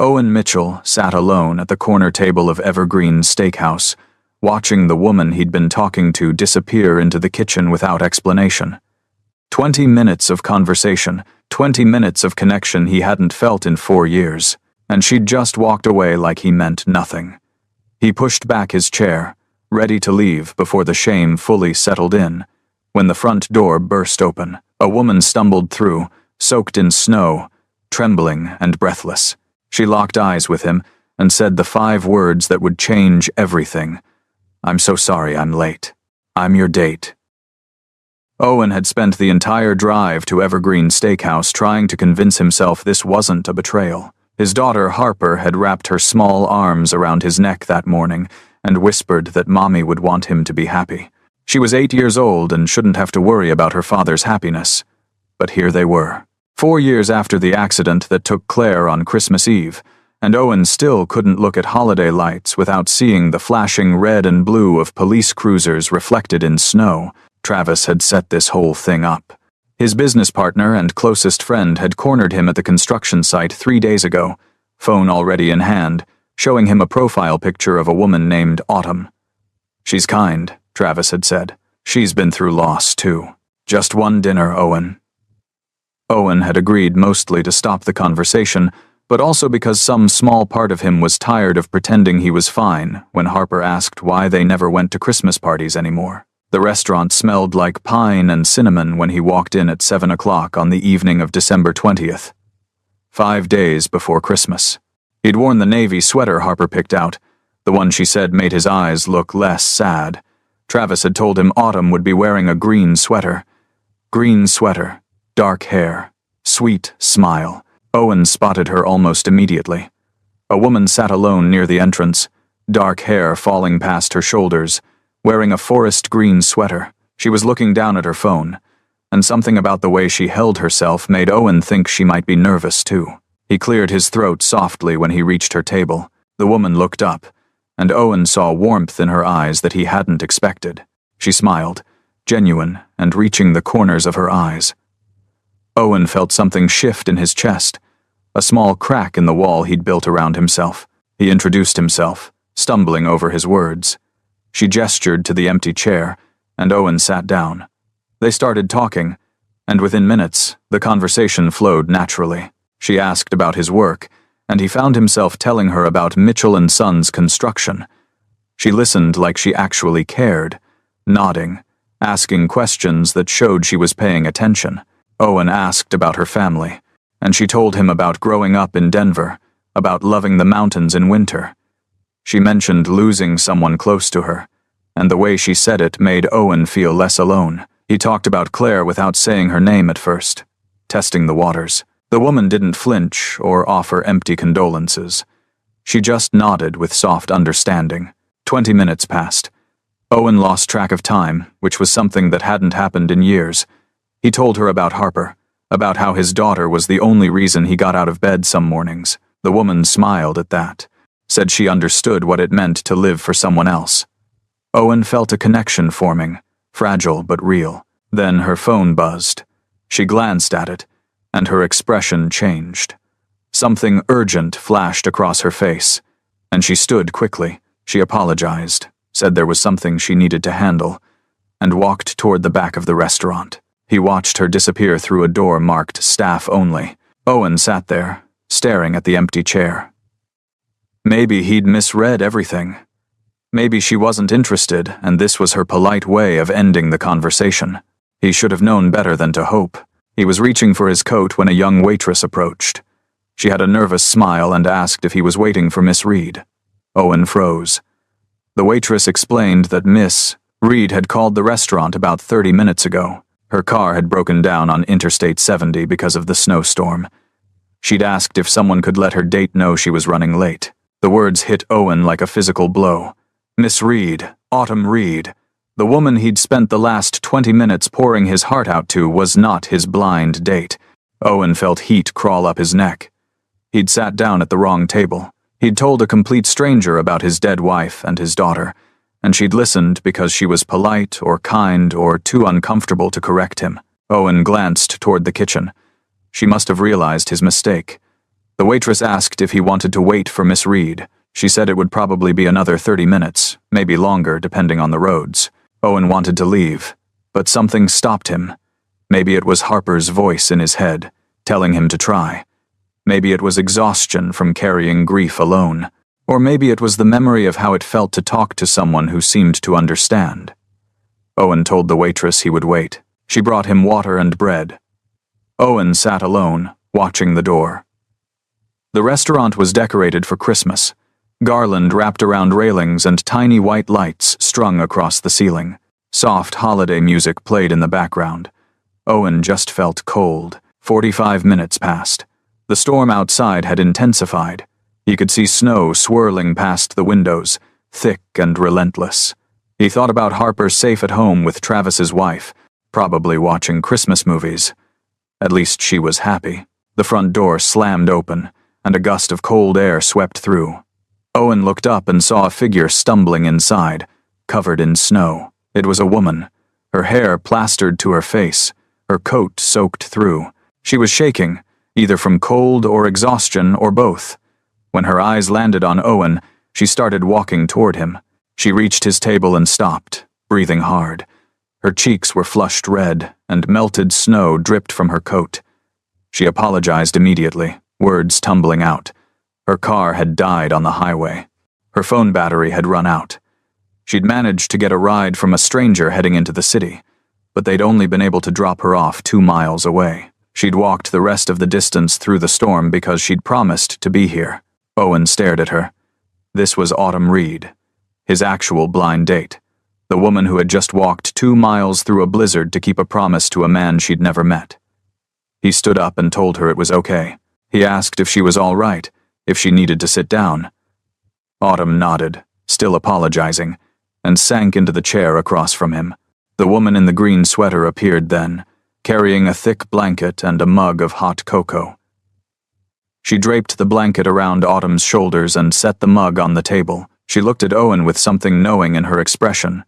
Owen Mitchell sat alone at the corner table of Evergreen Steakhouse, watching the woman he'd been talking to disappear into the kitchen without explanation. 20 minutes of conversation, 20 minutes of connection he hadn't felt in 4 years, and she'd just walked away like he meant nothing. He pushed back his chair, ready to leave before the shame fully settled in, when the front door burst open. A woman stumbled through, soaked in snow, trembling and breathless. She locked eyes with him and said the 5 words that would change everything. "I'm so sorry I'm late. I'm your date." Owen had spent the entire drive to Evergreen Steakhouse trying to convince himself this wasn't a betrayal. His daughter Harper had wrapped her small arms around his neck that morning and whispered that Mommy would want him to be happy. She was 8 years old and shouldn't have to worry about her father's happiness. But here they were, 4 years after the accident that took Claire on Christmas Eve, and Owen still couldn't look at holiday lights without seeing the flashing red and blue of police cruisers reflected in snow. Travis had set this whole thing up. His business partner and closest friend had cornered him at the construction site 3 days ago, phone already in hand, showing him a profile picture of a woman named Autumn. "She's kind," Travis had said. "She's been through loss, too. Just one dinner, Owen." Owen had agreed mostly to stop the conversation, but also because some small part of him was tired of pretending he was fine when Harper asked why they never went to Christmas parties anymore. The restaurant smelled like pine and cinnamon when he walked in at 7 o'clock on the evening of December 20th, 5 days before Christmas. He'd worn the navy sweater Harper picked out, the one she said made his eyes look less sad. Travis had told him Autumn would be wearing a green sweater. Green sweater, dark hair, sweet smile. Owen spotted her almost immediately. A woman sat alone near the entrance, dark hair falling past her shoulders, wearing a forest green sweater. She was looking down at her phone, and something about the way she held herself made Owen think she might be nervous too. He cleared his throat softly when he reached her table. The woman looked up, and Owen saw warmth in her eyes that he hadn't expected. She smiled, genuine and reaching the corners of her eyes. Owen felt something shift in his chest, a small crack in the wall he'd built around himself. He introduced himself, stumbling over his words. She gestured to the empty chair, and Owen sat down. They started talking, and within minutes, the conversation flowed naturally. She asked about his work, and he found himself telling her about Mitchell & Sons construction. She listened like she actually cared, nodding, asking questions that showed she was paying attention. Owen asked about her family, and she told him about growing up in Denver, about loving the mountains in winter. She mentioned losing someone close to her, and the way she said it made Owen feel less alone. He talked about Claire without saying her name at first, testing the waters. The woman didn't flinch or offer empty condolences. She just nodded with soft understanding. 20 minutes passed. Owen lost track of time, which was something that hadn't happened in years. He told her about Harper, about how his daughter was the only reason he got out of bed some mornings. The woman smiled at that, said she understood what it meant to live for someone else. Owen felt a connection forming, fragile but real. Then her phone buzzed. She glanced at it, and her expression changed. Something urgent flashed across her face, and she stood quickly. She apologized, said there was something she needed to handle, and walked toward the back of the restaurant. He watched her disappear through a door marked staff only. Owen sat there, staring at the empty chair. Maybe he'd misread everything. Maybe she wasn't interested, and this was her polite way of ending the conversation. He should have known better than to hope. He was reaching for his coat when a young waitress approached. She had a nervous smile and asked if he was waiting for Miss Reed. Owen froze. The waitress explained that Miss Reed had called the restaurant about 30 minutes ago. Her car had broken down on Interstate 70 because of the snowstorm. She'd asked if someone could let her date know she was running late. The words hit Owen like a physical blow. Miss Reed, Autumn Reed, the woman he'd spent the last 20 minutes pouring his heart out to, was not his blind date. Owen felt heat crawl up his neck. He'd sat down at the wrong table. He'd told a complete stranger about his dead wife and his daughter, and she'd listened because she was polite or kind or too uncomfortable to correct him. Owen glanced toward the kitchen. She must have realized his mistake. The waitress asked if he wanted to wait for Miss Reed. She said it would probably be another 30 minutes, maybe longer depending on the roads. Owen wanted to leave, but something stopped him. Maybe it was Harper's voice in his head, telling him to try. Maybe it was exhaustion from carrying grief alone. Or maybe it was the memory of how it felt to talk to someone who seemed to understand. Owen told the waitress he would wait. She brought him water and bread. Owen sat alone, watching the door. The restaurant was decorated for Christmas. Garland wrapped around railings and tiny white lights strung across the ceiling. Soft holiday music played in the background. Owen just felt cold. 45 minutes passed. The storm outside had intensified. He could see snow swirling past the windows, thick and relentless. He thought about Harper safe at home with Travis's wife, probably watching Christmas movies. At least she was happy. The front door slammed open, and a gust of cold air swept through. Owen looked up and saw a figure stumbling inside, covered in snow. It was a woman, her hair plastered to her face, her coat soaked through. She was shaking, either from cold or exhaustion or both. When her eyes landed on Owen, she started walking toward him. She reached his table and stopped, breathing hard. Her cheeks were flushed red, and melted snow dripped from her coat. She apologized immediately, words tumbling out. Her car had died on the highway. Her phone battery had run out. She'd managed to get a ride from a stranger heading into the city, but they'd only been able to drop her off 2 miles away. She'd walked the rest of the distance through the storm because she'd promised to be here. Owen stared at her. This was Autumn Reed, his actual blind date, the woman who had just walked 2 miles through a blizzard to keep a promise to a man she'd never met. He stood up and told her it was okay. He asked if she was all right, if she needed to sit down. Autumn nodded, still apologizing, and sank into the chair across from him. The woman in the green sweater appeared then, carrying a thick blanket and a mug of hot cocoa. She draped the blanket around Autumn's shoulders and set the mug on the table. She looked at Owen with something knowing in her expression,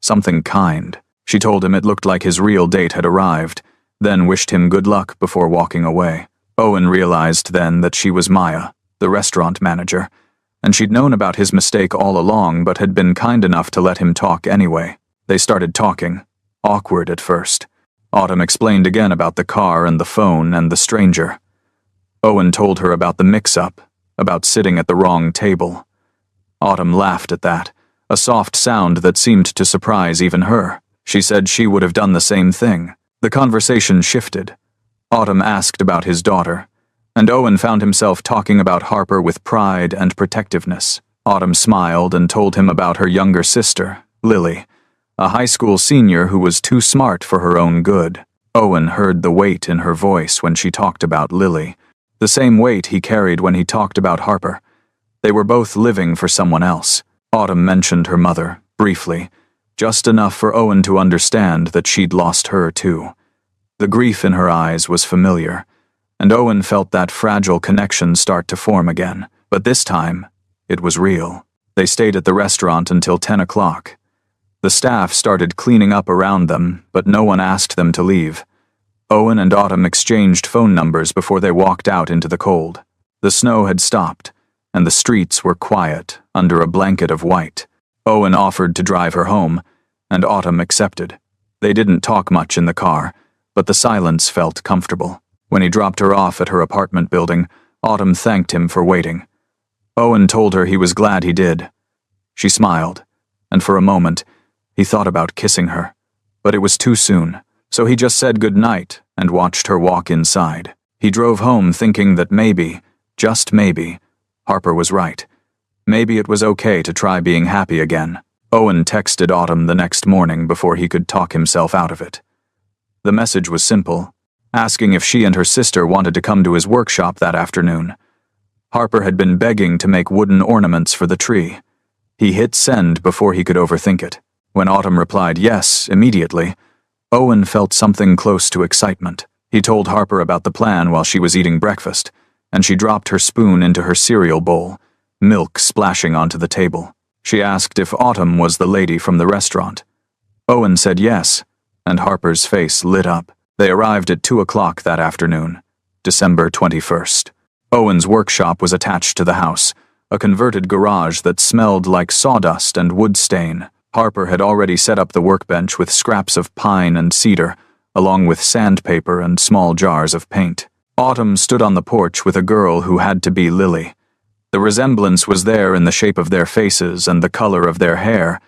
something kind. She told him it looked like his real date had arrived, then wished him good luck before walking away. Owen realized then that she was Maya, the restaurant manager, and she'd known about his mistake all along but had been kind enough to let him talk anyway. They started talking, awkward at first. Autumn explained again about the car and the phone and the stranger. Owen told her about the mix-up, about sitting at the wrong table. Autumn laughed at that, a soft sound that seemed to surprise even her. She said she would have done the same thing. The conversation shifted. Autumn asked about his daughter, and Owen found himself talking about Harper with pride and protectiveness. Autumn smiled and told him about her younger sister, Lily, a high school senior who was too smart for her own good. Owen heard the weight in her voice when she talked about Lily, the same weight he carried when he talked about Harper. They were both living for someone else. Autumn mentioned her mother, briefly, just enough for Owen to understand that she'd lost her too. The grief in her eyes was familiar, and Owen felt that fragile connection start to form again. But this time, it was real. They stayed at the restaurant until 10 o'clock. The staff started cleaning up around them, but no one asked them to leave. Owen and Autumn exchanged phone numbers before they walked out into the cold. The snow had stopped, and the streets were quiet under a blanket of white. Owen offered to drive her home, and Autumn accepted. They didn't talk much in the car, but the silence felt comfortable. When he dropped her off at her apartment building, Autumn thanked him for waiting. Owen told her he was glad he did. She smiled, and for a moment, he thought about kissing her, but it was too soon. So he just said goodnight and watched her walk inside. He drove home thinking that maybe, just maybe, Harper was right. Maybe it was okay to try being happy again. Owen texted Autumn the next morning before he could talk himself out of it. The message was simple, asking if she and her sister wanted to come to his workshop that afternoon. Harper had been begging to make wooden ornaments for the tree. He hit send before he could overthink it. When Autumn replied yes immediately, Owen felt something close to excitement. He told Harper about the plan while she was eating breakfast, and she dropped her spoon into her cereal bowl, milk splashing onto the table. She asked if Autumn was the lady from the restaurant. Owen said yes, and Harper's face lit up. They arrived at 2 o'clock that afternoon, December 21st. Owen's workshop was attached to the house, a converted garage that smelled like sawdust and wood stain. Harper had already set up the workbench with scraps of pine and cedar, along with sandpaper and small jars of paint. Autumn stood on the porch with a girl who had to be Lily. The resemblance was there in the shape of their faces and the color of their hair,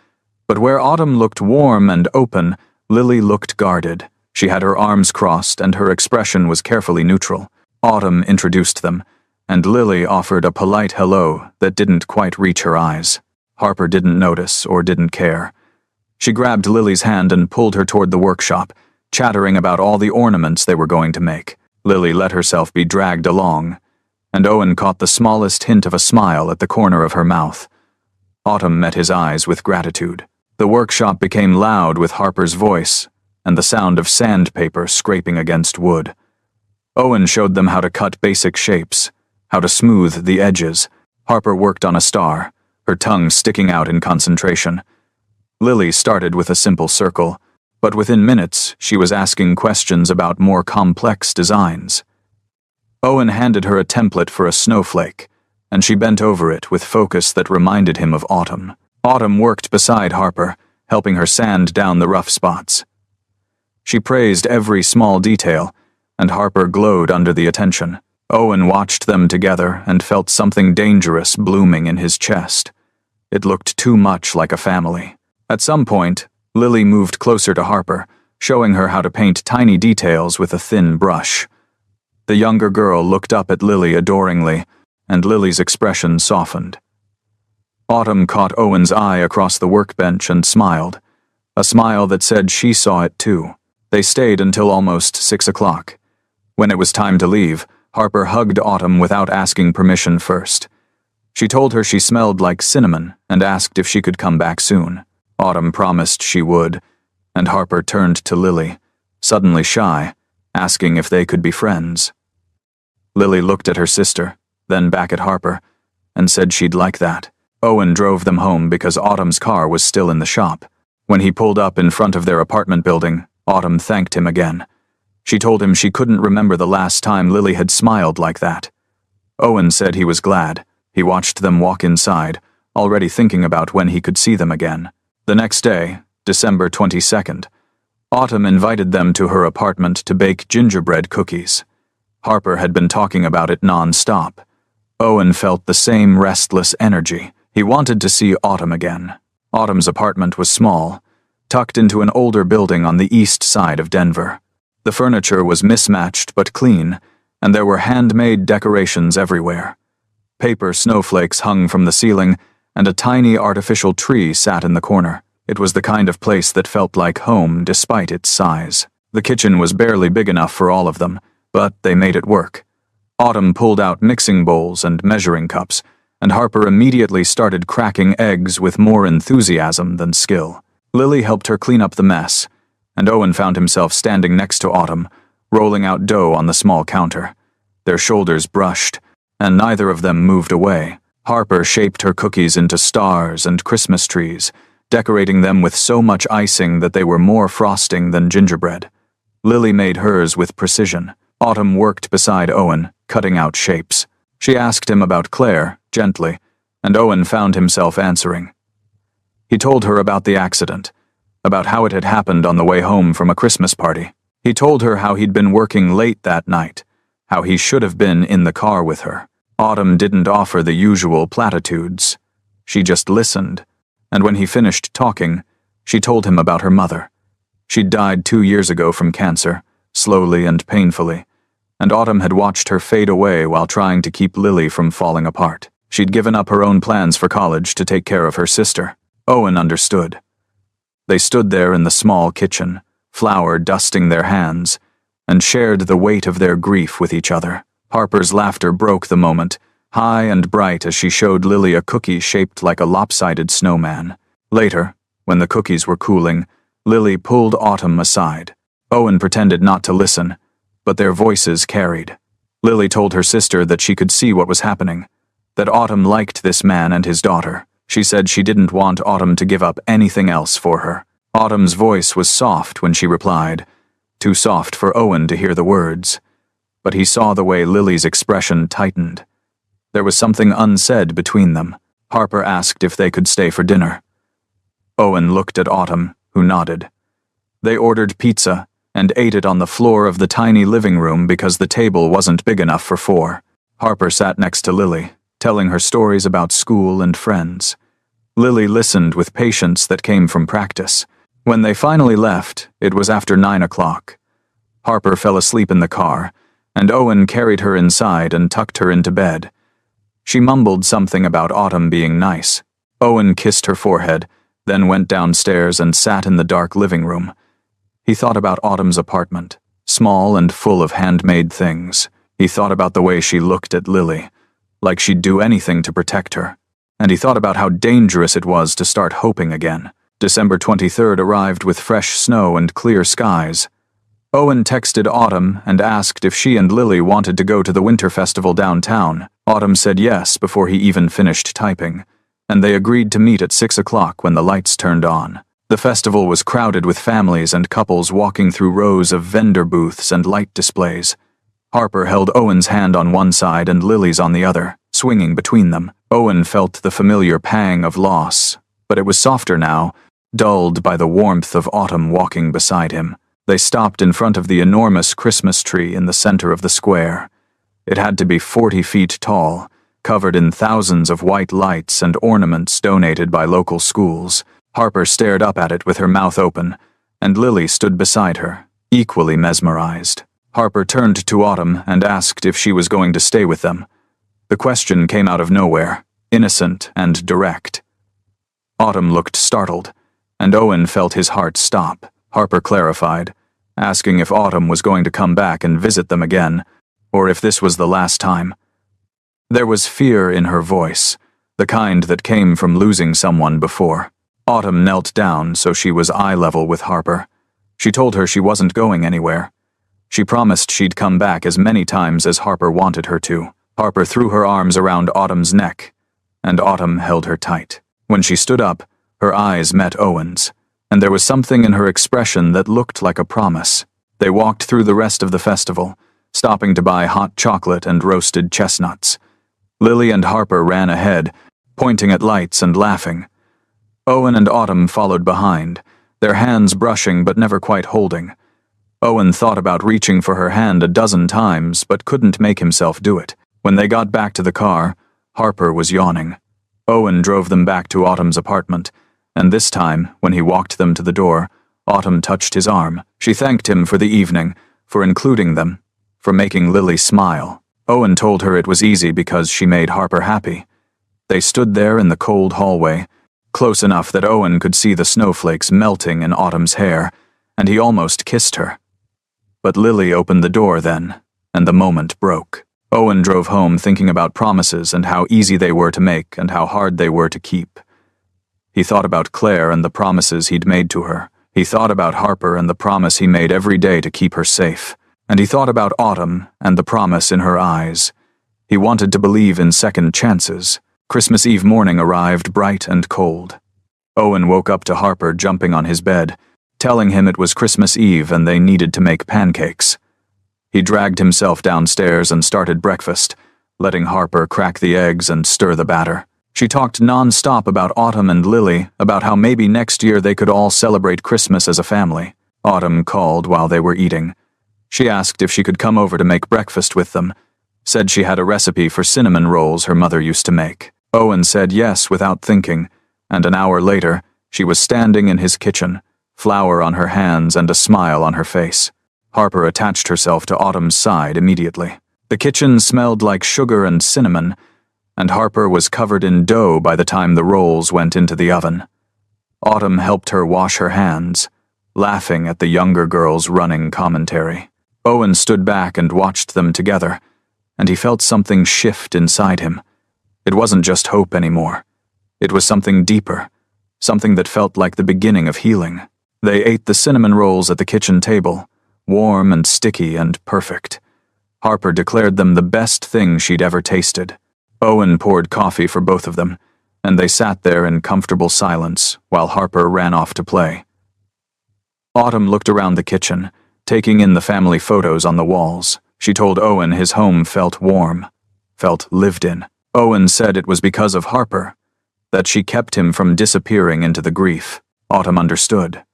but where Autumn looked warm and open, Lily looked guarded. She had her arms crossed and her expression was carefully neutral. Autumn introduced them, and Lily offered a polite hello that didn't quite reach her eyes. Harper didn't notice or didn't care. She grabbed Lily's hand and pulled her toward the workshop, chattering about all the ornaments they were going to make. Lily let herself be dragged along, and Owen caught the smallest hint of a smile at the corner of her mouth. Autumn met his eyes with gratitude. The workshop became loud with Harper's voice and the sound of sandpaper scraping against wood. Owen showed them how to cut basic shapes, how to smooth the edges. Harper worked on a star, her tongue sticking out in concentration. Lily started with a simple circle, but within minutes she was asking questions about more complex designs. Owen handed her a template for a snowflake, and she bent over it with focus that reminded him of Autumn. Autumn worked beside Harper, helping her sand down the rough spots. She praised every small detail, and Harper glowed under the attention. Owen watched them together and felt something dangerous blooming in his chest. It looked too much like a family. At some point, Lily moved closer to Harper, showing her how to paint tiny details with a thin brush. The younger girl looked up at Lily adoringly, and Lily's expression softened. Autumn caught Owen's eye across the workbench and smiled, a smile that said she saw it too. They stayed until almost 6 o'clock. When it was time to leave, Harper hugged Autumn without asking permission first. She told her she smelled like cinnamon and asked if she could come back soon. Autumn promised she would, and Harper turned to Lily, suddenly shy, asking if they could be friends. Lily looked at her sister, then back at Harper, and said she'd like that. Owen drove them home because Autumn's car was still in the shop. When he pulled up in front of their apartment building, Autumn thanked him again. She told him she couldn't remember the last time Lily had smiled like that. Owen said he was glad. He watched them walk inside, already thinking about when he could see them again. The next day, December 22nd, Autumn invited them to her apartment to bake gingerbread cookies. Harper had been talking about it non-stop. Owen felt the same restless energy. He wanted to see Autumn again. Autumn's apartment was small, tucked into an older building on the east side of Denver. The furniture was mismatched but clean, and there were handmade decorations everywhere. Paper snowflakes hung from the ceiling, and a tiny artificial tree sat in the corner. It was the kind of place that felt like home despite its size. The kitchen was barely big enough for all of them, but they made it work. Autumn pulled out mixing bowls and measuring cups, and Harper immediately started cracking eggs with more enthusiasm than skill. Lily helped her clean up the mess, and Owen found himself standing next to Autumn, rolling out dough on the small counter. Their shoulders brushed, and neither of them moved away. Harper shaped her cookies into stars and Christmas trees, decorating them with so much icing that they were more frosting than gingerbread. Lily made hers with precision. Autumn worked beside Owen, cutting out shapes. She asked him about Claire, gently, and Owen found himself answering. He told her about the accident, about how it had happened on the way home from a Christmas party. He told her how he'd been working late that night, how he should have been in the car with her. Autumn didn't offer the usual platitudes. She just listened, and when he finished talking, she told him about her mother. She'd died 2 years ago from cancer, slowly and painfully, and Autumn had watched her fade away while trying to keep Lily from falling apart. She'd given up her own plans for college to take care of her sister. Owen understood. They stood there in the small kitchen, flour dusting their hands, and shared the weight of their grief with each other. Harper's laughter broke the moment, high and bright as she showed Lily a cookie shaped like a lopsided snowman. Later, when the cookies were cooling, Lily pulled Autumn aside. Owen pretended not to listen, but their voices carried. Lily told her sister that she could see what was happening, that Autumn liked this man and his daughter. She said she didn't want Autumn to give up anything else for her. Autumn's voice was soft when she replied, too soft for Owen to hear the words. but he saw the way Lily's expression tightened. There was something unsaid between them. Harper asked if they could stay for dinner. Owen looked at Autumn, who nodded. They ordered pizza and ate it on the floor of the tiny living room because the table wasn't big enough for four. Harper sat next to Lily, telling her stories about school and friends. Lily listened with patience that came from practice. When they finally left, it was after 9 o'clock. Harper fell asleep in the car, and Owen carried her inside and tucked her into bed. She mumbled something about Autumn being nice. Owen kissed her forehead, then went downstairs and sat in the dark living room. He thought about Autumn's apartment, small and full of handmade things. He thought about the way she looked at Lily, like she'd do anything to protect her. And he thought about how dangerous it was to start hoping again. December 23rd arrived with fresh snow and clear skies. Owen texted Autumn and asked if she and Lily wanted to go to the winter festival downtown. Autumn said yes before he even finished typing, and they agreed to meet at 6 o'clock when the lights turned on. The festival was crowded with families and couples walking through rows of vendor booths and light displays. Harper held Owen's hand on one side and Lily's on the other, swinging between them. Owen felt the familiar pang of loss, but it was softer now, dulled by the warmth of Autumn walking beside him. They stopped in front of the enormous Christmas tree in the center of the square. It had to be 40 feet tall, covered in thousands of white lights and ornaments donated by local schools. Harper stared up at it with her mouth open, and Lily stood beside her, equally mesmerized. Harper turned to Autumn and asked if she was going to stay with them. The question came out of nowhere, innocent and direct. Autumn looked startled, and Owen felt his heart stop. Harper clarified, asking if Autumn was going to come back and visit them again, or if this was the last time. There was fear in her voice, the kind that came from losing someone before. Autumn knelt down so she was eye level with Harper. She told her she wasn't going anywhere. She promised she'd come back as many times as Harper wanted her to. Harper threw her arms around Autumn's neck, and Autumn held her tight. When she stood up, her eyes met Owen's, and there was something in her expression that looked like a promise. They walked through the rest of the festival, stopping to buy hot chocolate and roasted chestnuts. Lily and Harper ran ahead, pointing at lights and laughing. Owen and Autumn followed behind, their hands brushing but never quite holding. Owen thought about reaching for her hand a dozen times but couldn't make himself do it. When they got back to the car, Harper was yawning. Owen drove them back to Autumn's apartment, and this time, when he walked them to the door, Autumn touched his arm. She thanked him for the evening, for including them, for making Lily smile. Owen told her it was easy because she made Harper happy. They stood there in the cold hallway, close enough that Owen could see the snowflakes melting in Autumn's hair, and he almost kissed her. But Lily opened the door then, and the moment broke. Owen drove home thinking about promises and how easy they were to make and how hard they were to keep. He thought about Claire and the promises he'd made to her. He thought about Harper and the promise he made every day to keep her safe. And he thought about Autumn and the promise in her eyes. He wanted to believe in second chances. Christmas Eve morning arrived bright and cold. Owen woke up to Harper jumping on his bed, telling him it was Christmas Eve and they needed to make pancakes. He dragged himself downstairs and started breakfast, letting Harper crack the eggs and stir the batter. She talked non-stop about Autumn and Lily, about how maybe next year they could all celebrate Christmas as a family. Autumn called while they were eating. She asked if she could come over to make breakfast with them, said she had a recipe for cinnamon rolls her mother used to make. Owen said yes without thinking, and an hour later, she was standing in his kitchen, flour on her hands and a smile on her face. Harper attached herself to Autumn's side immediately. The kitchen smelled like sugar and cinnamon, and Harper was covered in dough by the time the rolls went into the oven. Autumn helped her wash her hands, laughing at the younger girl's running commentary. Owen stood back and watched them together, and he felt something shift inside him. It wasn't just hope anymore. It was something deeper, something that felt like the beginning of healing. They ate the cinnamon rolls at the kitchen table, warm and sticky and perfect. Harper declared them the best thing she'd ever tasted. Owen poured coffee for both of them, and they sat there in comfortable silence while Harper ran off to play. Autumn looked around the kitchen, taking in the family photos on the walls. She told Owen his home felt warm, felt lived in. Owen said it was because of Harper, that she kept him from disappearing into the grief. Autumn understood.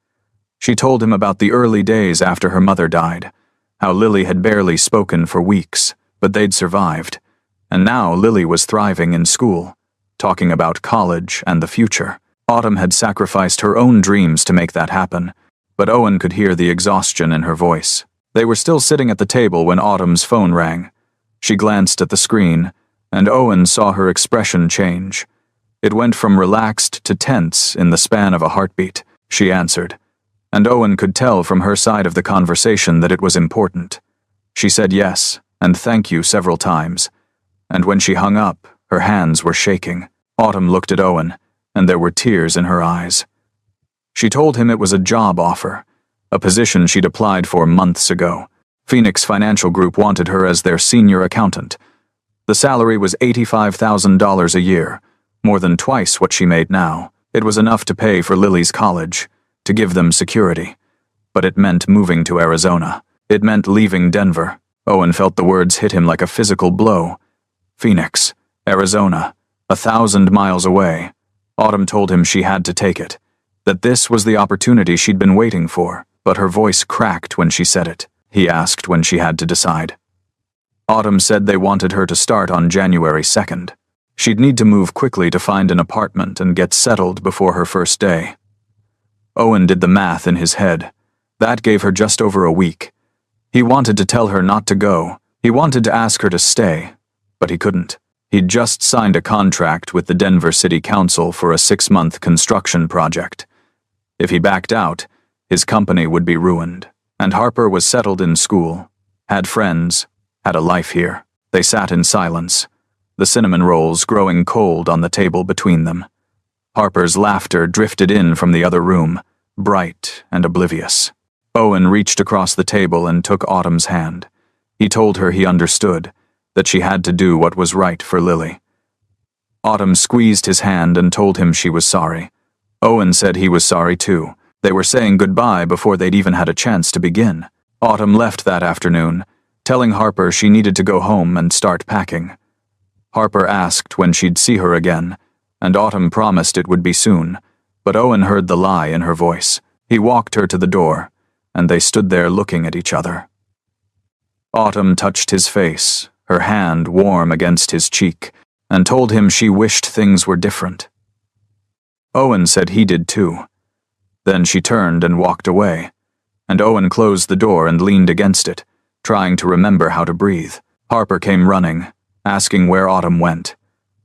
She told him about the early days after her mother died, how Lily had barely spoken for weeks, but they'd survived. And now Lily was thriving in school, talking about college and the future. Autumn had sacrificed her own dreams to make that happen, but Owen could hear the exhaustion in her voice. They were still sitting at the table when Autumn's phone rang. She glanced at the screen, and Owen saw her expression change. It went from relaxed to tense in the span of a heartbeat. She answered, and Owen could tell from her side of the conversation that it was important. She said yes, and thank you several times, and when she hung up, her hands were shaking. Autumn looked at Owen, and there were tears in her eyes. She told him it was a job offer, a position she'd applied for months ago. Phoenix Financial Group wanted her as their senior accountant. The salary was $85,000 a year, more than twice what she made now. It was enough to pay for Lily's college, to give them security. But it meant moving to Arizona. It meant leaving Denver. Owen felt the words hit him like a physical blow. Phoenix, Arizona, 1,000 miles away. Autumn told him she had to take it, that this was the opportunity she'd been waiting for, but her voice cracked when she said it. He asked when she had to decide. Autumn said they wanted her to start on January 2nd. She'd need to move quickly to find an apartment and get settled before her first day. Owen did the math in his head. That gave her just over a week. He wanted to tell her not to go. He wanted to ask her to stay, but he couldn't. He'd just signed a contract with the Denver City Council for a 6-month construction project. If he backed out, his company would be ruined. And Harper was settled in school, had friends, had a life here. They sat in silence, the cinnamon rolls growing cold on the table between them. Harper's laughter drifted in from the other room, bright and oblivious. Owen reached across the table and took Autumn's hand. He told her he understood, that she had to do what was right for Lily. Autumn squeezed his hand and told him she was sorry. Owen said he was sorry too. They were saying goodbye before they'd even had a chance to begin. Autumn left that afternoon, telling Harper she needed to go home and start packing. Harper asked when she'd see her again, and Autumn promised it would be soon, but Owen heard the lie in her voice. He walked her to the door, and they stood there looking at each other. Autumn touched his face, her hand warm against his cheek, and told him she wished things were different. Owen said he did too. Then she turned and walked away, and Owen closed the door and leaned against it, trying to remember how to breathe. Harper came running, asking where Autumn went.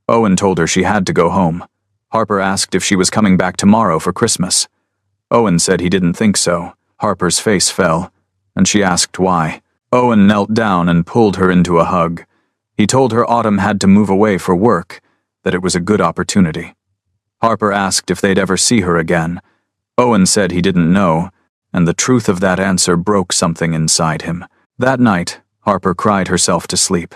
Owen told her she had to go home. Harper asked if she was coming back tomorrow for Christmas. Owen said he didn't think so. Harper's face fell, and she asked why. Owen knelt down and pulled her into a hug. He told her Autumn had to move away for work, that it was a good opportunity. Harper asked if they'd ever see her again. Owen said he didn't know, and the truth of that answer broke something inside him. That night, Harper cried herself to sleep.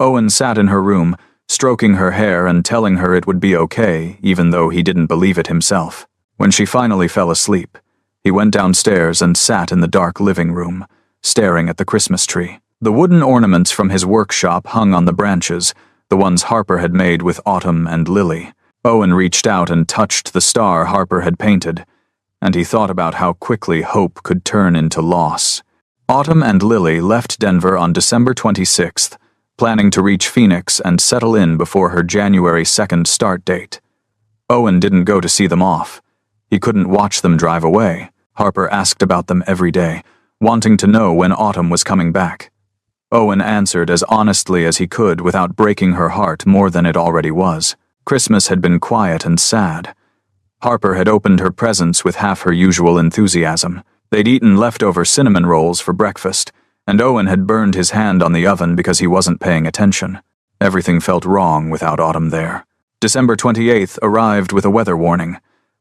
Owen sat in her room, stroking her hair and telling her it would be okay, even though he didn't believe it himself. When she finally fell asleep, he went downstairs and sat in the dark living room, staring at the Christmas tree. The wooden ornaments from his workshop hung on the branches, the ones Harper had made with Autumn and Lily. Owen reached out and touched the star Harper had painted, and he thought about how quickly hope could turn into loss. Autumn and Lily left Denver on December 26th, planning to reach Phoenix and settle in before her January 2nd start date. Owen didn't go to see them off. He couldn't watch them drive away. Harper asked about them every day, wanting to know when Autumn was coming back. Owen answered as honestly as he could without breaking her heart more than it already was. Christmas had been quiet and sad. Harper had opened her presents with half her usual enthusiasm. They'd eaten leftover cinnamon rolls for breakfast, and Owen had burned his hand on the oven because he wasn't paying attention. Everything felt wrong without Autumn there. December 28th arrived with a weather warning.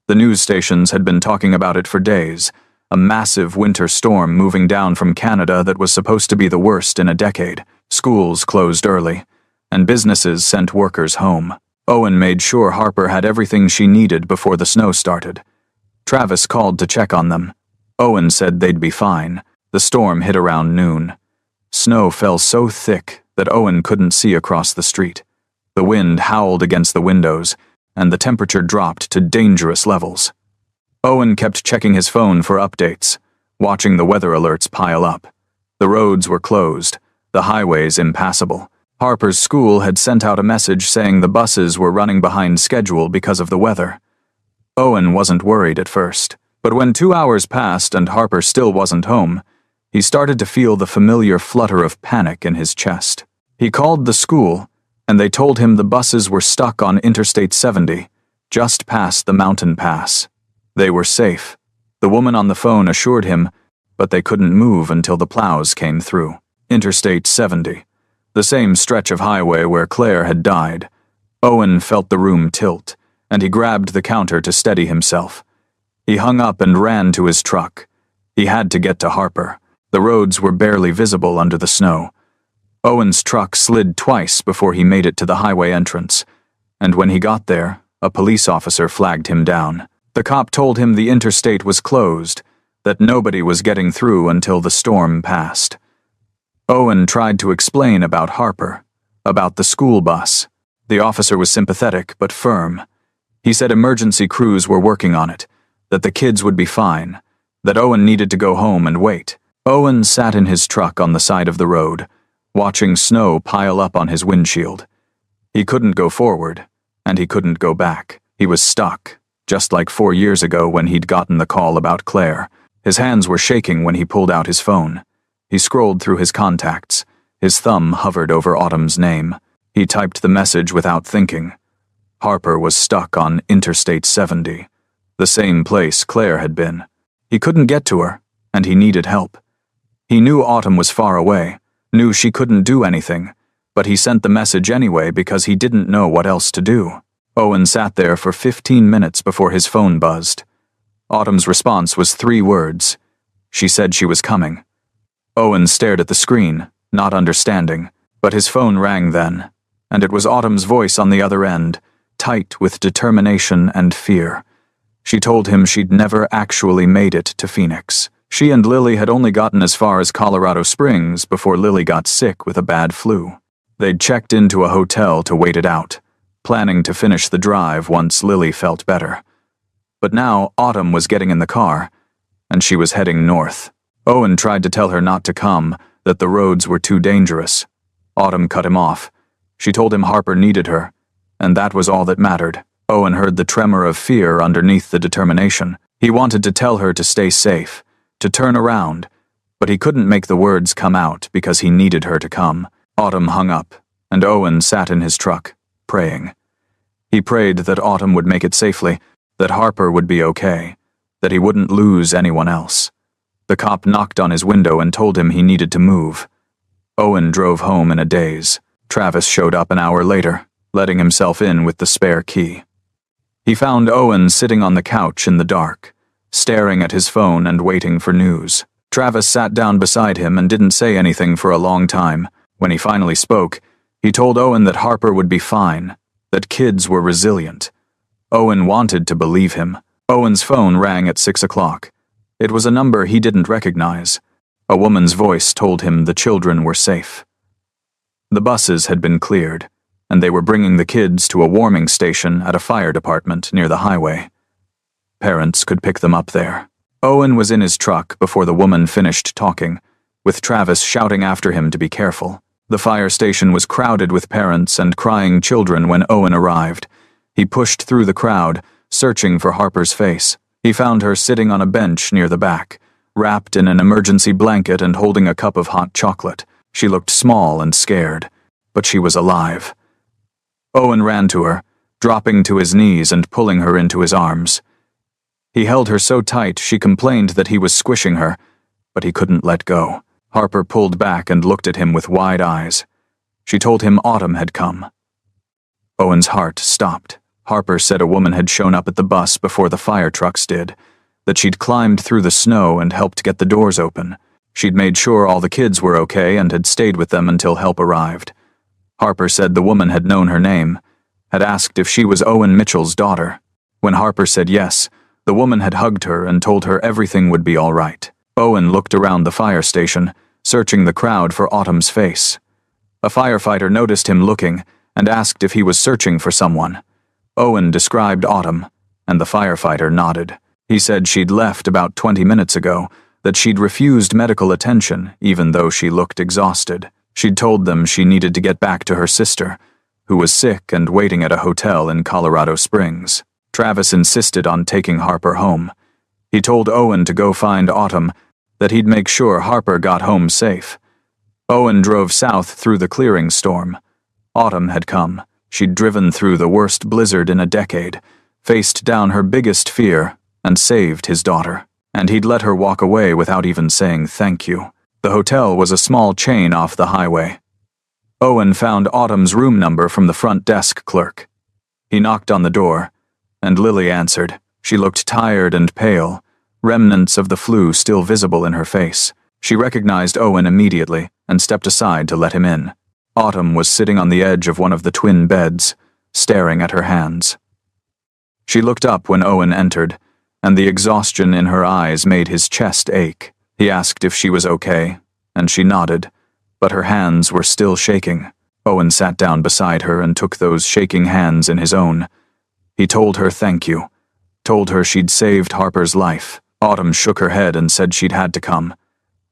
The news stations had been talking about it for days, a massive winter storm moving down from Canada that was supposed to be the worst in a decade. Schools closed early, and businesses sent workers home. Owen made sure Harper had everything she needed before the snow started. Travis called to check on them. Owen said they'd be fine. The storm hit around noon. Snow fell so thick that Owen couldn't see across the street. The wind howled against the windows, and the temperature dropped to dangerous levels. Owen kept checking his phone for updates, watching the weather alerts pile up. The roads were closed, the highways impassable. Harper's school had sent out a message saying the buses were running behind schedule because of the weather. Owen wasn't worried at first, but when 2 hours passed and Harper still wasn't home, he started to feel the familiar flutter of panic in his chest. He called the school, and they told him the buses were stuck on Interstate 70, just past the mountain pass. They were safe, the woman on the phone assured him, but they couldn't move until the plows came through. Interstate 70, the same stretch of highway where Claire had died. Owen felt the room tilt, and he grabbed the counter to steady himself. He hung up and ran to his truck. He had to get to Harper. The roads were barely visible under the snow. Owen's truck slid twice before he made it to the highway entrance, and when he got there, a police officer flagged him down. The cop told him the interstate was closed, that nobody was getting through until the storm passed. Owen tried to explain about Harper, about the school bus. The officer was sympathetic but firm. He said emergency crews were working on it, that the kids would be fine, that Owen needed to go home and wait. Owen sat in his truck on the side of the road, watching snow pile up on his windshield. He couldn't go forward, and he couldn't go back. He was stuck, just like 4 years ago when he'd gotten the call about Claire. His hands were shaking when he pulled out his phone. He scrolled through his contacts. His thumb hovered over Autumn's name. He typed the message without thinking. Harper was stuck on Interstate 70, the same place Claire had been. He couldn't get to her, and he needed help. He knew Autumn was far away, knew she couldn't do anything, but he sent the message anyway because he didn't know what else to do. Owen sat there for 15 minutes before his phone buzzed. Autumn's response was 3 words. She said she was coming. Owen stared at the screen, not understanding, but his phone rang then, and it was Autumn's voice on the other end, tight with determination and fear. She told him she'd never actually made it to Phoenix. She and Lily had only gotten as far as Colorado Springs before Lily got sick with a bad flu. They'd checked into a hotel to wait it out, planning to finish the drive once Lily felt better. But now Autumn was getting in the car, and she was heading north. Owen tried to tell her not to come, that the roads were too dangerous. Autumn cut him off. She told him Harper needed her, and that was all that mattered. Owen heard the tremor of fear underneath the determination. He wanted to tell her to stay safe, to turn around, but he couldn't make the words come out because he needed her to come. Autumn hung up, and Owen sat in his truck, praying. He prayed that Autumn would make it safely, that Harper would be okay, that he wouldn't lose anyone else. The cop knocked on his window and told him he needed to move. Owen drove home in a daze. Travis showed up an hour later, letting himself in with the spare key. He found Owen sitting on the couch in the dark, staring at his phone and waiting for news. Travis sat down beside him and didn't say anything for a long time. When he finally spoke, he told Owen that Harper would be fine, that kids were resilient. Owen wanted to believe him. Owen's phone rang at 6 o'clock. It was a number he didn't recognize. A woman's voice told him the children were safe. The buses had been cleared, and they were bringing the kids to a warming station at a fire department near the highway. Parents could pick them up there. Owen was in his truck before the woman finished talking, with Travis shouting after him to be careful. The fire station was crowded with parents and crying children when Owen arrived. He pushed through the crowd, searching for Harper's face. He found her sitting on a bench near the back, wrapped in an emergency blanket and holding a cup of hot chocolate. She looked small and scared, but she was alive. Owen ran to her, dropping to his knees and pulling her into his arms. He held her so tight she complained that he was squishing her, but he couldn't let go. Harper pulled back and looked at him with wide eyes. She told him Autumn had come. Owen's heart stopped. Harper said a woman had shown up at the bus before the fire trucks did, that she'd climbed through the snow and helped get the doors open. She'd made sure all the kids were okay and had stayed with them until help arrived. Harper said the woman had known her name, had asked if she was Owen Mitchell's daughter. When Harper said yes, the woman had hugged her and told her everything would be all right. Owen looked around the fire station, searching the crowd for Autumn's face. A firefighter noticed him looking and asked if he was searching for someone. Owen described Autumn, and the firefighter nodded. He said she'd left about 20 minutes ago, that she'd refused medical attention even though she looked exhausted. She'd told them she needed to get back to her sister, who was sick and waiting at a hotel in Colorado Springs. Travis insisted on taking Harper home. He told Owen to go find Autumn, that he'd make sure Harper got home safe. Owen drove south through the clearing storm. Autumn had come. She'd driven through the worst blizzard in a decade, faced down her biggest fear, and saved his daughter. And he'd let her walk away without even saying thank you. The hotel was a small chain off the highway. Owen found Autumn's room number from the front desk clerk. He knocked on the door, and Lily answered. She looked tired and pale, remnants of the flu still visible in her face. She recognized Owen immediately and stepped aside to let him in. Autumn was sitting on the edge of one of the twin beds, staring at her hands. She looked up when Owen entered, and the exhaustion in her eyes made his chest ache. He asked if she was okay, and she nodded, but her hands were still shaking. Owen sat down beside her and took those shaking hands in his own. He told her thank you, told her she'd saved Harper's life. Autumn shook her head and said she'd had to come,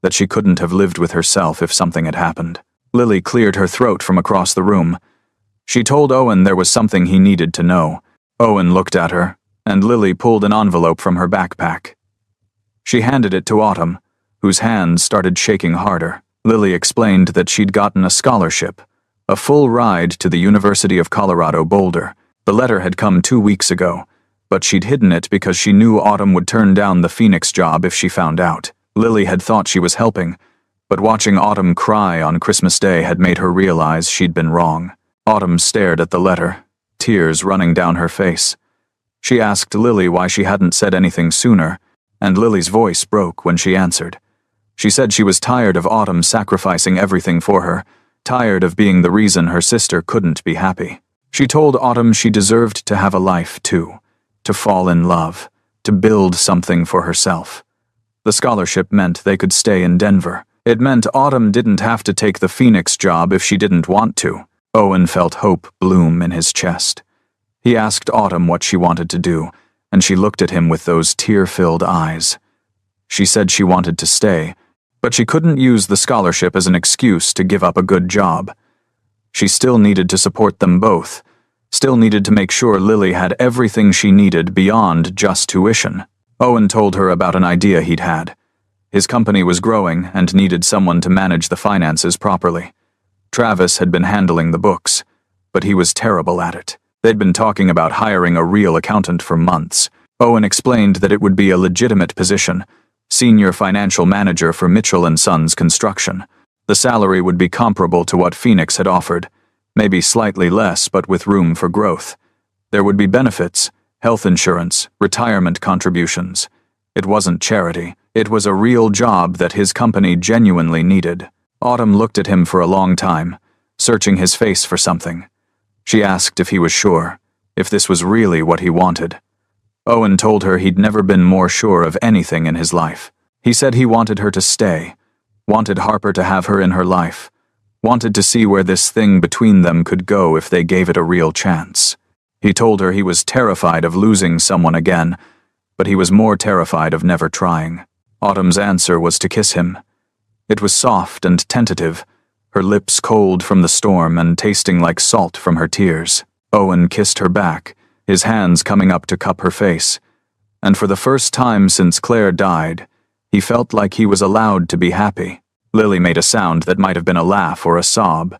that she couldn't have lived with herself if something had happened. Lily cleared her throat from across the room. She told Owen there was something he needed to know. Owen looked at her, and Lily pulled an envelope from her backpack. She handed it to Autumn, whose hands started shaking harder. Lily explained that she'd gotten a scholarship, a full ride to the University of Colorado Boulder. The letter had come 2 weeks ago, but she'd hidden it because she knew Autumn would turn down the Phoenix job if she found out. Lily had thought she was helping, but watching Autumn cry on Christmas Day had made her realize she'd been wrong. Autumn stared at the letter, tears running down her face. She asked Lily why she hadn't said anything sooner, and Lily's voice broke when she answered. She said she was tired of Autumn sacrificing everything for her, tired of being the reason her sister couldn't be happy. She told Autumn she deserved to have a life, too, to fall in love, to build something for herself. The scholarship meant they could stay in Denver. It meant Autumn didn't have to take the Phoenix job if she didn't want to. Owen felt hope bloom in his chest. He asked Autumn what she wanted to do, and she looked at him with those tear-filled eyes. She said she wanted to stay, but she couldn't use the scholarship as an excuse to give up a good job. She still needed to support them both, still needed to make sure Lily had everything she needed beyond just tuition. Owen told her about an idea he'd had. His company was growing and needed someone to manage the finances properly. Travis had been handling the books, but he was terrible at it. They'd been talking about hiring a real accountant for months. Owen explained that it would be a legitimate position, senior financial manager for Mitchell & Sons Construction. The salary would be comparable to what Phoenix had offered, maybe slightly less but with room for growth. There would be benefits, health insurance, retirement contributions. It wasn't charity. It was a real job that his company genuinely needed. Autumn looked at him for a long time, searching his face for something. She asked if he was sure, if this was really what he wanted. Owen told her he'd never been more sure of anything in his life. He said he wanted her to stay, wanted Harper to have her in her life, wanted to see where this thing between them could go if they gave it a real chance. He told her he was terrified of losing someone again, but he was more terrified of never trying. Autumn's answer was to kiss him. It was soft and tentative, her lips cold from the storm and tasting like salt from her tears. Owen kissed her back, his hands coming up to cup her face, and for the first time since Claire died, he felt like he was allowed to be happy. Lily made a sound that might have been a laugh or a sob,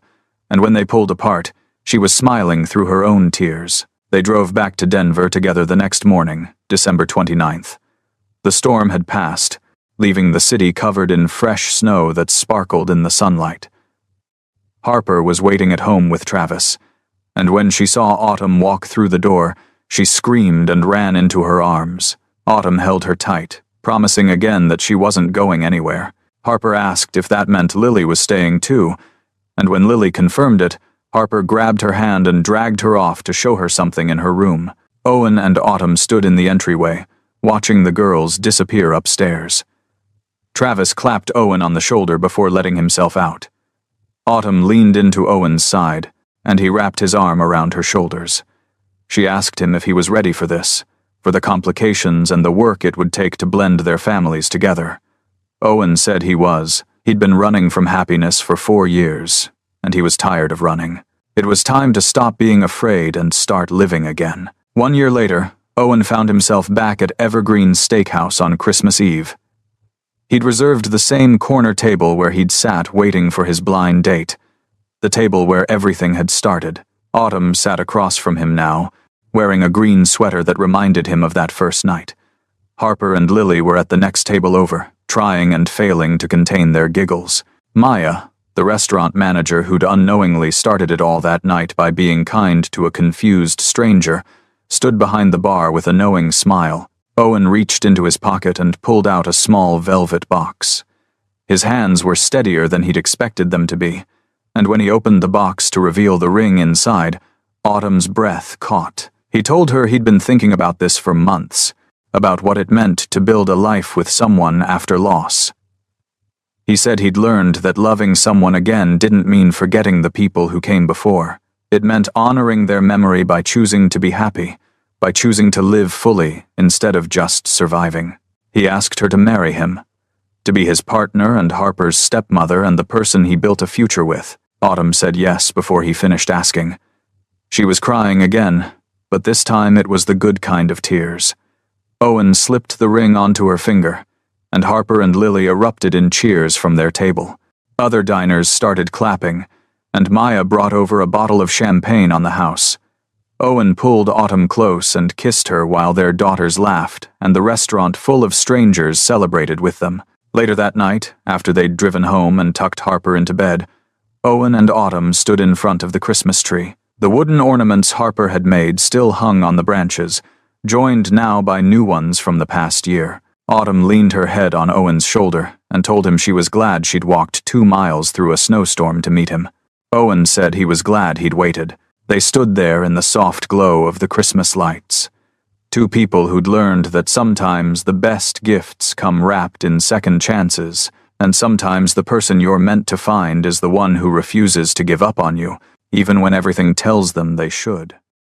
and when they pulled apart, she was smiling through her own tears. They drove back to Denver together the next morning, December 29th. The storm had passed, leaving the city covered in fresh snow that sparkled in the sunlight. Harper was waiting at home with Travis, and when she saw Autumn walk through the door, she screamed and ran into her arms. Autumn held her tight, promising again that she wasn't going anywhere. Harper asked if that meant Lily was staying too, and when Lily confirmed it, Harper grabbed her hand and dragged her off to show her something in her room. Owen and Autumn stood in the entryway, watching the girls disappear upstairs. Travis clapped Owen on the shoulder before letting himself out. Autumn leaned into Owen's side, and he wrapped his arm around her shoulders. She asked him if he was ready for this, for the complications and the work it would take to blend their families together. Owen said he was. He'd been running from happiness for 4 years, and he was tired of running. It was time to stop being afraid and start living again. 1 year later, Owen found himself back at Evergreen Steakhouse on Christmas Eve. He'd reserved the same corner table where he'd sat waiting for his blind date, the table where everything had started. Autumn sat across from him now, wearing a green sweater that reminded him of that first night. Harper and Lily were at the next table over, trying and failing to contain their giggles. Maya, the restaurant manager who'd unknowingly started it all that night by being kind to a confused stranger, stood behind the bar with a knowing smile. Owen reached into his pocket and pulled out a small velvet box. His hands were steadier than he'd expected them to be, and when he opened the box to reveal the ring inside, Autumn's breath caught. He told her he'd been thinking about this for months, about what it meant to build a life with someone after loss. He said he'd learned that loving someone again didn't mean forgetting the people who came before. It meant honoring their memory by choosing to be happy, by choosing to live fully instead of just surviving. He asked her to marry him, to be his partner and Harper's stepmother and the person he built a future with. Autumn said yes before he finished asking. She was crying again, but this time it was the good kind of tears. Owen slipped the ring onto her finger, and Harper and Lily erupted in cheers from their table. Other diners started clapping, and Maya brought over a bottle of champagne on the house. Owen pulled Autumn close and kissed her while their daughters laughed, and the restaurant full of strangers celebrated with them. Later that night, after they'd driven home and tucked Harper into bed, Owen and Autumn stood in front of the Christmas tree. The wooden ornaments Harper had made still hung on the branches, joined now by new ones from the past year. Autumn leaned her head on Owen's shoulder and told him she was glad she'd walked 2 miles through a snowstorm to meet him. Owen said he was glad he'd waited. They stood there in the soft glow of the Christmas lights. 2 people who'd learned that sometimes the best gifts come wrapped in second chances, and sometimes the person you're meant to find is the one who refuses to give up on you, even when everything tells them they should.